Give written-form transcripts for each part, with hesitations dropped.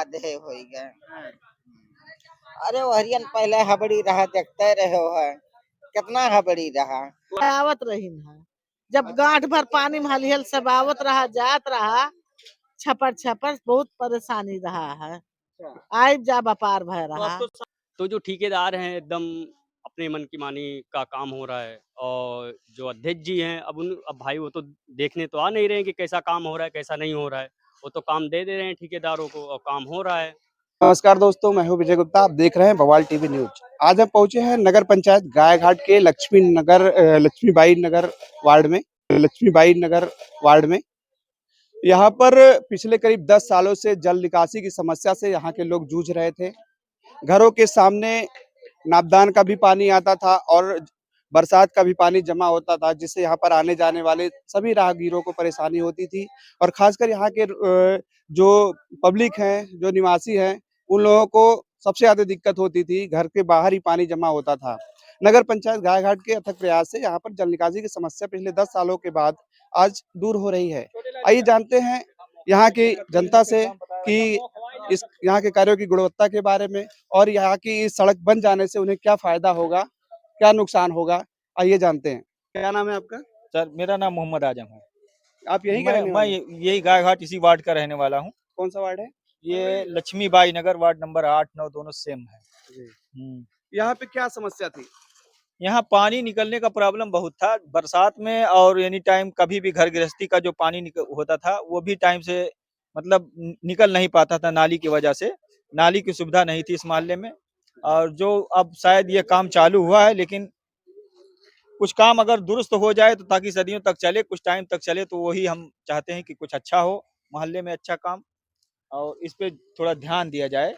ज्यादा हो गए। अरे वरियन पहले हबड़ी रहा देखते रहे हो है कितना हबड़ी रहा आवत रही है। जब गांठ भर पानी में हलियल सब आवत रहा जात रहा छपर छपर बहुत परेशानी रहा है। आइब जा व्यापार भय रहा। तो जो ठेकेदार हैं एकदम अपने मन की मानी का काम हो रहा है, और जो अध्यक्ष जी हैं अब भाई वो तो देखने तो आ नहीं रहे हैं कि कैसा काम हो रहा है कैसा नहीं हो रहा है। वो तो काम दे रहे हैं ठेकेदारों को और काम हो रहा है। नमस्कार दोस्तों, मैं हूं विजय गुप्ता। आप देख रहे हैं बवाल टीवी न्यूज। आज हम पहुंचे हैं नगर पंचायत गायघाट के लक्ष्मीबाई नगर वार्ड में। यहां पर पिछले करीब 10 सालों से जल निकासी की समस्या से यहां के लोग जूझ रहे थे। घरों के सामने नापदान का भी पानी आता था और बरसात का भी पानी जमा होता था, जिससे यहाँ पर आने जाने वाले सभी राहगीरों को परेशानी होती थी। और खासकर यहाँ के जो पब्लिक हैं, जो निवासी हैं, उन लोगों को सबसे ज्यादा दिक्कत होती थी। घर के बाहर ही पानी जमा होता था। नगर पंचायत गायघाट के अथक प्रयास से यहाँ पर जल निकासी की समस्या पिछले 10 सालों के बाद आज दूर हो रही है। आइए जानते हैं यहाँ की जनता से कि इस यहाँ के कार्यों की गुणवत्ता के बारे में, और यहाँ की इस सड़क बन जाने से उन्हें क्या फायदा होगा, क्या नुकसान होगा। आइए जानते हैं। क्या नाम है आपका? सर, मेरा नाम मोहम्मद आजम है। आप यहीं के मैं रहने मैं वाले हैं? यही गायघाट इसी वार्ड का रहने वाला हूँ। कौन सा वार्ड है? ये लक्ष्मीबाई नगर वार्ड नंबर 8-9 दोनों सेम है। यहाँ पे क्या समस्या थी? यहाँ पानी निकलने का प्रॉब्लम बहुत था बरसात में, और एनी टाइम कभी भी घर गृहस्थी का जो पानी होता था वो भी टाइम से मतलब निकल नहीं पाता था नाली की वजह से। नाली की सुविधा नहीं थी इस मोहल्ले में। और जो अब शायद ये काम चालू हुआ है, लेकिन कुछ काम अगर दुरुस्त हो जाए तो ताकि सदियों तक चले, कुछ टाइम तक चले, तो वही हम चाहते हैं कि कुछ अच्छा हो मोहल्ले में, अच्छा काम, और इस पे थोड़ा ध्यान दिया जाए।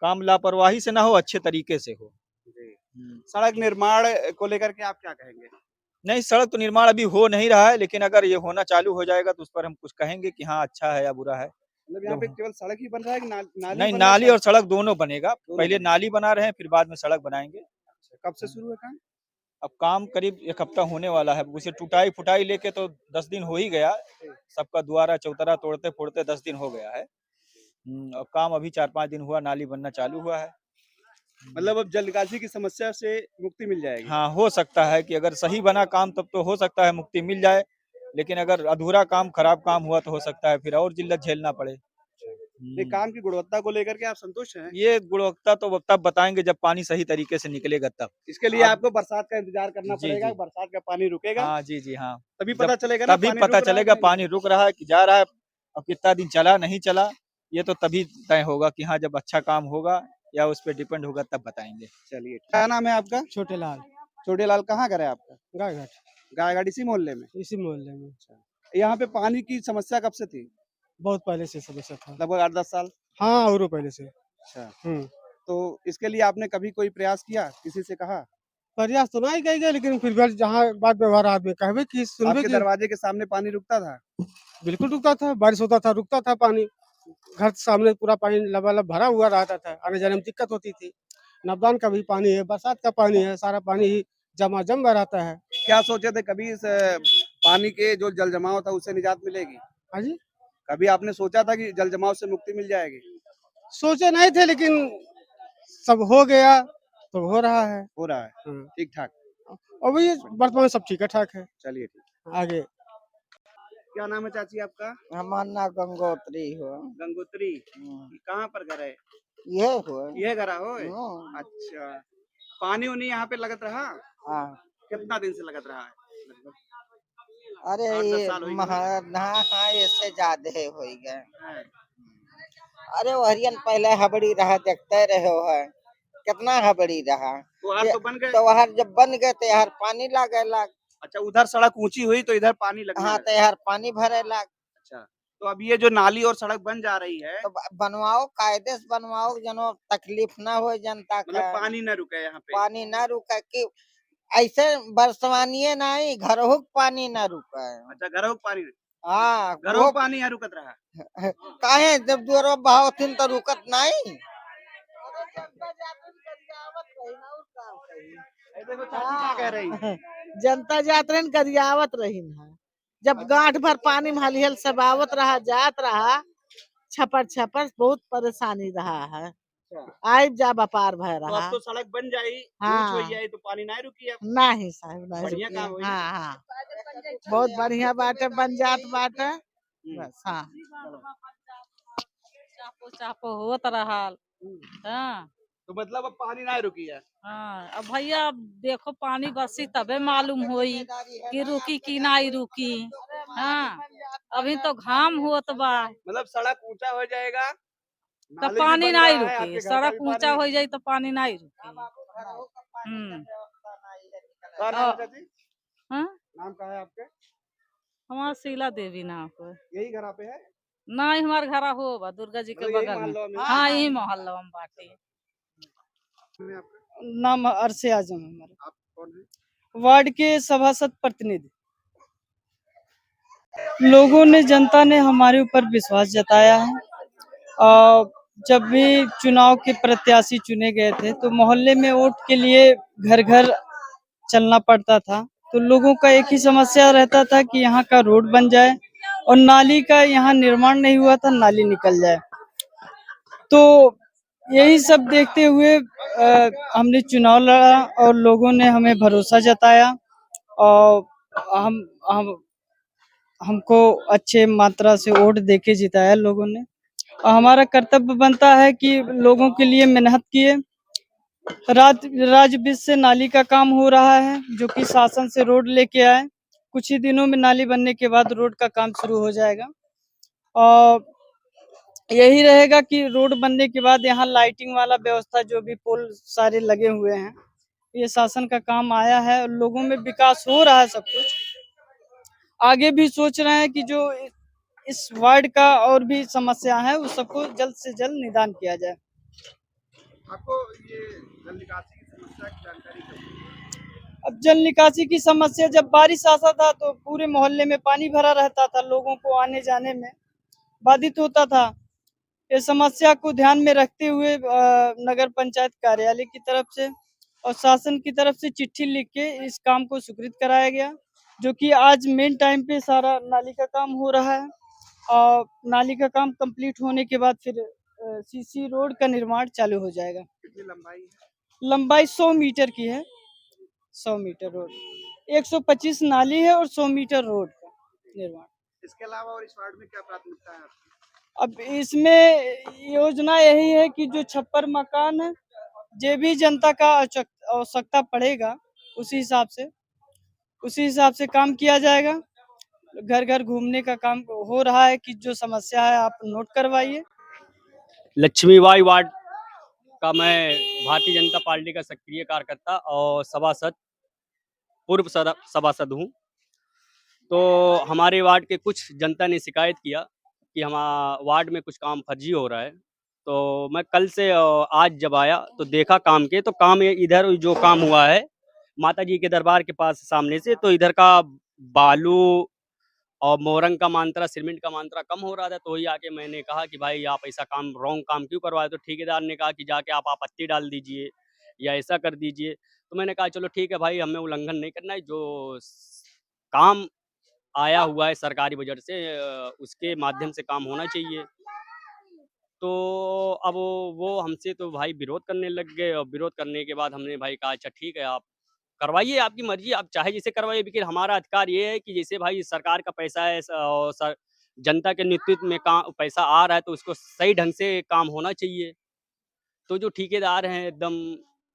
काम लापरवाही से ना हो, अच्छे तरीके से हो। सड़क निर्माण को लेकर के आप क्या कहेंगे? नहीं, सड़क तो निर्माण अभी हो नहीं रहा है, लेकिन अगर ये होना चालू हो जाएगा तो उस पर हम कुछ कहेंगे कि हाँ अच्छा है या बुरा है। मतलब यहाँ पे केवल सड़क ही बन रहा है कि नाली नहीं, बन रहा है? नाली और सड़क दोनों बनेगा। पहले नाली बना रहे हैं, फिर बाद में सड़क बनाएंगे। कब से शुरू है काम? अब काम करीब 1 हफ्ता होने वाला है। उसे टुटाई फुटाई लेके तो 10 दिन हो ही गया। सबका दुआरा चौतरा तोड़ते फोड़ते 10 दिन हो गया है। और काम अभी 4-5 दिन हुआ, नाली बनना चालू हुआ है। मतलब अब जल निकासी की समस्या से मुक्ति मिल जाएगी? हाँ, हो सकता है कि अगर सही बना काम तब तो हो सकता है मुक्ति मिल जाए, लेकिन अगर अधूरा काम, खराब काम हुआ तो हो सकता है फिर और जिल्लत झेलना पड़े। ये काम की गुणवत्ता को लेकर के आप संतुष्ट हैं? ये गुणवत्ता तो वो तब बताएंगे जब पानी सही तरीके से निकलेगा तब। इसके लिए आपको बरसात का इंतजार करना जी, पड़ेगा। जी। बरसात का पानी रुकेगा हाँ, जी, जी, हाँ। तभी जब पता चलेगा ना तभी पानी पता रुक रहा है चलेगा कि नहीं। पानी रुक रहा है कि जा रहा है। अब कितना दिन चला, नहीं चला, ये तो तभी तय होगा कि हाँ, जब अच्छा काम होगा या उस पे डिपेंड होगा तब बताएंगे। चलिए, क्या नाम है आपका? छोटे लाल छोटे लाल, कहाँ घर है आपका? गायघाट गायघाट इसी मोहल्ले में? इसी मोहल्ले में। यहाँ पे पानी की समस्या कब से थी? बहुत पहले से समस्या था। लगभग 8-10 साल। हाँ, और पहले से। अच्छा, हम्म। तो इसके लिए आपने कभी कोई प्रयास किया, किसी से कहा? प्रयास तो नहीं कही गई, लेकिन फिर भी जहाँ बात व्यवहार आदमी कहवे की सुनबे आपके की। दरवाजे के सामने पानी रुकता था? बिल्कुल रुकता था, बारिश होता था रुकता था पानी। घर के सामने पूरा पानी लबालब भरा हुआ रहता था, आने जाने में दिक्कत होती थी। नबदान का भी पानी है, बरसात का पानी है, सारा पानी ही जम रहता है। क्या सोचे थे कभी इस पानी के जो जल जमाव था उससे निजात मिलेगी? हाँ जी, कभी आपने सोचा था कि जल जमाव से मुक्ति मिल जाएगी? सोचे नहीं थे, लेकिन सब हो गया तो हो रहा है। हो रहा है हाँ। ठीक ठाक? अभी वर्तमान सब ठीक ठाक है। चलिए ठीक। आगे क्या नाम है चाची आपका? हमारा नाम गंगोत्री हो। गंगोत्री। ये कहाँ पर घर है? ये हो। ये घर हो? अच्छा, पानी उनी यहाँ पे लगत रहा? हाँ। कितना दिन से लगत रहा है? अरे 8-10 ये साल हो गए। हाँ इससे ज्यादा हो गए। हैं। अरे वरियन पहले हबड़ी रहा देखते रहे हो है कितना हबड़ी रहा। तो आज तो बन गए? तो वहां जब बन गए तो यार पानी लागे लाग। अच्छा, उधर सड़क ऊंची हुई तो इधर पानी लगने हाँ लगा। तो यार पानी भरे लाग। अच्छा, तो अब ये जो नाली और सड़क बन जा रही है, तो बनवाओ कायदे से बनवाओ जनो तकलीफ ना हो जनता मतलब का। पानी न रुके यहाँ पे। पानी ना रुका कि ऐसे बरसवानिए नहीं घरों के पानी ना रुका है। अच्छा, घरों को पानी, हाँ घरों को पानी यहाँ रुकत रहा। काहे जब दूर बहाव थिन तो रुकत नहीं। देखो चाची क्या कह रही। जनता यात्रा गरियावत रही है। जब गांठ भर पानी में हलियल सब आवत रहा जात रहा छपर छपर बहुत परेशानी रहा है। अच्छा। आइब जा व्यापार भय तो रहा अब तो सड़क बन जाई, हाँ। ऊंच हो जाई तो पानी नहीं रुकी अब। नहीं साहब नहीं बढ़िया रुकिए। काम होई। हाँ हाँ बहुत बढ़िया बाटे बन जात बाटे हम्म। बस हाँ। चापो चापो होत रहल। हाँ तो मतलब अब पानी नहीं रुकी है। हाँ अब भैया अब देखो पानी बरसी तबे मालूम होई कि रुकी कि नहीं रुकी। हाँ अभी तो घाम होत बा मतलब सड़क ऊंचा हो जाएगा, तो नाली भी पानी बन नहीं रहा है, रुकी। आपके घर का सड़क भी ऊंचा पानी। हो जाई तो पानी नहीं रुकी। क्या नाम है चाची? हाँ नाम क्या है आपके? हमारा शीला देवी नाम पर। यही घर पे है? नहीं हमारे घर हो बा दुर्गा जी के मतलब यही बगल में। मोहल्ला में? हाँ यही मोहल्ला में बाटी। आपका नाम अरसे आजम है हमारा, आप कौन है? वार्ड के सभासद प्रतिनिधि। लोगों ने, जनता ने हमारे ऊपर विश्वास जताया है। जब भी चुनाव के प्रत्याशी चुने गए थे तो मोहल्ले में वोट के लिए घर घर चलना पड़ता था। तो लोगों का एक ही समस्या रहता था कि यहाँ का रोड बन जाए और नाली का यहाँ निर्माण नहीं हुआ था, नाली निकल जाए। तो यही सब देखते हुए हमने चुनाव लड़ा और लोगों ने हमें भरोसा जताया और हम हमको अच्छे मात्रा से वोट देके जिताया लोगों ने। और हमारा कर्तव्य बनता है कि लोगों के लिए मेहनत किए। राज्य बीच से नाली का काम हो रहा है जो कि शासन से रोड लेके आए। कुछ ही दिनों में नाली बनने के बाद रोड का काम शुरू हो जाएगा और यही रहेगा कि रोड बनने के बाद यहाँ लाइटिंग वाला व्यवस्था जो भी पोल सारे लगे हुए हैं, ये शासन का काम आया है और लोगों में विकास हो रहा है। सब कुछ आगे भी सोच रहे हैं कि जो इस वार्ड का और भी समस्या है उस सबको जल्द से जल्द निदान किया जाए। आपको ये जल निकासी की समस्या की जानकारी कब हुई? अब जल निकासी की समस्या जब बारिश आता था तो पूरे मोहल्ले में पानी भरा रहता था, लोगों को आने जाने में बाधित होता था। इस समस्या को ध्यान में रखते हुए नगर पंचायत कार्यालय की तरफ से और शासन की तरफ से चिट्ठी लिख के इस काम को स्वीकृत कराया गया, जो कि आज मेन टाइम पे सारा नाली का काम हो रहा है। और नाली का काम कंप्लीट होने के बाद फिर सीसी रोड का निर्माण चालू हो जाएगा। कितनी लंबाई है? लंबाई 100 मीटर की है। 100 मीटर रोड, 125 नाली है और 100 मीटर रोड का निर्माण। इसके अलावा और इस वार्ड में क्या प्राथमिकता है आपकी? अब इसमें योजना यही है कि जो छप्पर मकान है, जो भी जनता का आवश्यकता पड़ेगा उसी हिसाब से काम किया जाएगा। घर घर घूमने का काम हो रहा है कि जो समस्या है आप नोट करवाइए। लक्ष्मीबाई वार्ड का मैं भारतीय जनता पार्टी का सक्रिय कार्यकर्ता और पूर्व सभासद हूँ। तो हमारे वार्ड के कुछ जनता ने शिकायत किया कि हमारा वार्ड में कुछ काम फर्जी हो रहा है। तो मैं कल से आज जब आया तो देखा काम के, तो काम इधर जो काम हुआ है माता जी के दरबार के पास सामने से, तो इधर का बालू और मोरंग का मात्रा, सीमेंट का मात्रा कम हो रहा था। तो वही आके मैंने कहा कि भाई आप ऐसा काम, रॉन्ग काम क्यों करवाए? तो ठेकेदार ने कहा कि जाके आप आपत्ति डाल दीजिए या ऐसा कर दीजिए। तो मैंने कहा चलो ठीक है भाई, हमें उल्लंघन नहीं करना है, जो काम आया हुआ है सरकारी बजट से उसके माध्यम से काम होना चाहिए। तो अब वो हमसे तो भाई विरोध करने लग गए और विरोध करने के बाद हमने भाई कहा अच्छा ठीक है, आप करवाइए, आपकी मर्जी, आप चाहे जिसे करवाइए, लेकिन हमारा अधिकार ये है कि जैसे भाई सरकार का पैसा है और जनता के नेतृत्व में काम पैसा आ रहा है तो उसको सही ढंग से काम होना चाहिए। तो जो ठेकेदार हैं एकदम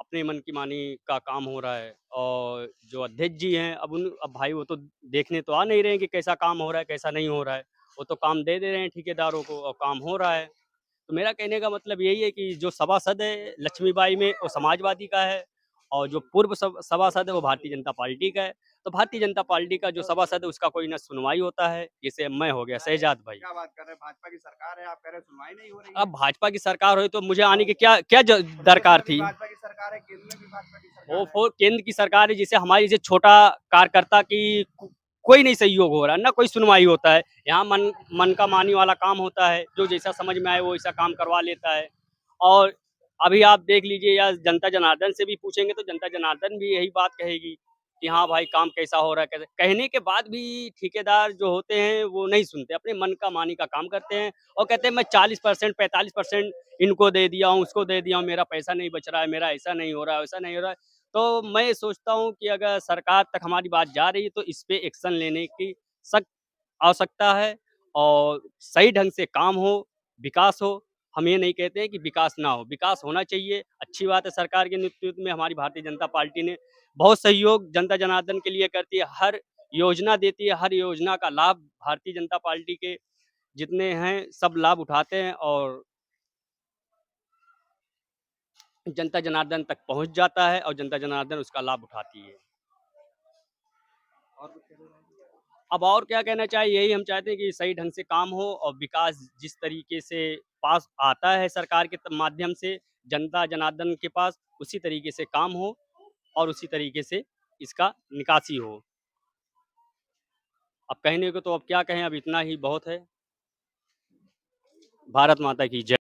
अपने मन की मानी का काम हो रहा है और जो अध्यक्ष जी हैं अब भाई वो तो देखने तो आ नहीं रहे हैं कि कैसा काम हो रहा है कैसा नहीं हो रहा है। वो तो काम दे रहे हैं ठेकेदारों को और काम हो रहा है। तो मेरा कहने का मतलब यही है कि जो सभासद है लक्ष्मीबाई में वो समाजवादी का है और जो पूर्व सभासद है वो भारतीय जनता पार्टी का है। तो भारतीय जनता पार्टी का जो सभासद है उसका कोई ना सुनवाई होता है, जैसे मैं हो गया शहजाद भाई। क्या बात कर रहे हैं? भाजपा की सरकार है, आप कह रहे हैं सुनवाई नहीं हो रही है। अब भाजपा की सरकार हुई तो मुझे आने की क्या क्या दरकार थी? भाजपा की सरकार है, केंद्र में भी भाजपा की सरकार है। वो केंद्र की सरकार है, जिसे हमारी जैसे छोटा कार्यकर्ता की कोई नहीं सहयोग हो रहा है, ना कोई सुनवाई होता है। यहाँ मन का मानी वाला काम होता है, जो जैसा समझ में आए वो ऐसा काम करवा लेता है। और अभी आप देख लीजिए या जनता जनार्दन से भी पूछेंगे तो जनता जनार्दन भी यही बात कहेगी कि हाँ भाई काम कैसा हो रहा है, कैसे कहने के बाद भी ठेकेदार जो होते हैं वो नहीं सुनते, अपने मन का मानी का काम करते हैं और कहते हैं मैं 40% 45% इनको दे दिया हूँ, उसको दे दिया हूँ, मेरा पैसा नहीं बच रहा है, मेरा ऐसा नहीं हो रहा है, वैसा नहीं हो रहा है। तो मैं सोचता हूँ कि अगर सरकार तक हमारी बात जा रही है तो इस पे एक्शन लेने की सख्त आवश्यकता है और सही ढंग से काम हो, विकास हो। हम ये नहीं कहते हैं कि विकास ना हो, विकास होना चाहिए। अच्छी बात है सरकार के नेतृत्व में हमारी भारतीय जनता पार्टी ने बहुत सहयोग जनता जनार्दन के लिए करती है, हर योजना देती है, हर योजना का लाभ भारतीय जनता पार्टी के जितने हैं सब लाभ उठाते हैं और जनता जनार्दन तक पहुँच जाता है और जनता जनार्दन उसका लाभ उठाती है। अब और क्या कहना चाहिए, यही हम चाहते हैं कि सही ढंग से काम हो और विकास जिस तरीके से पास आता है सरकार के माध्यम से जनता जनार्दन के पास, उसी तरीके से काम हो और उसी तरीके से इसका निकासी हो। अब कहने को तो अब क्या कहें, अब इतना ही बहुत है। भारत माता की जय।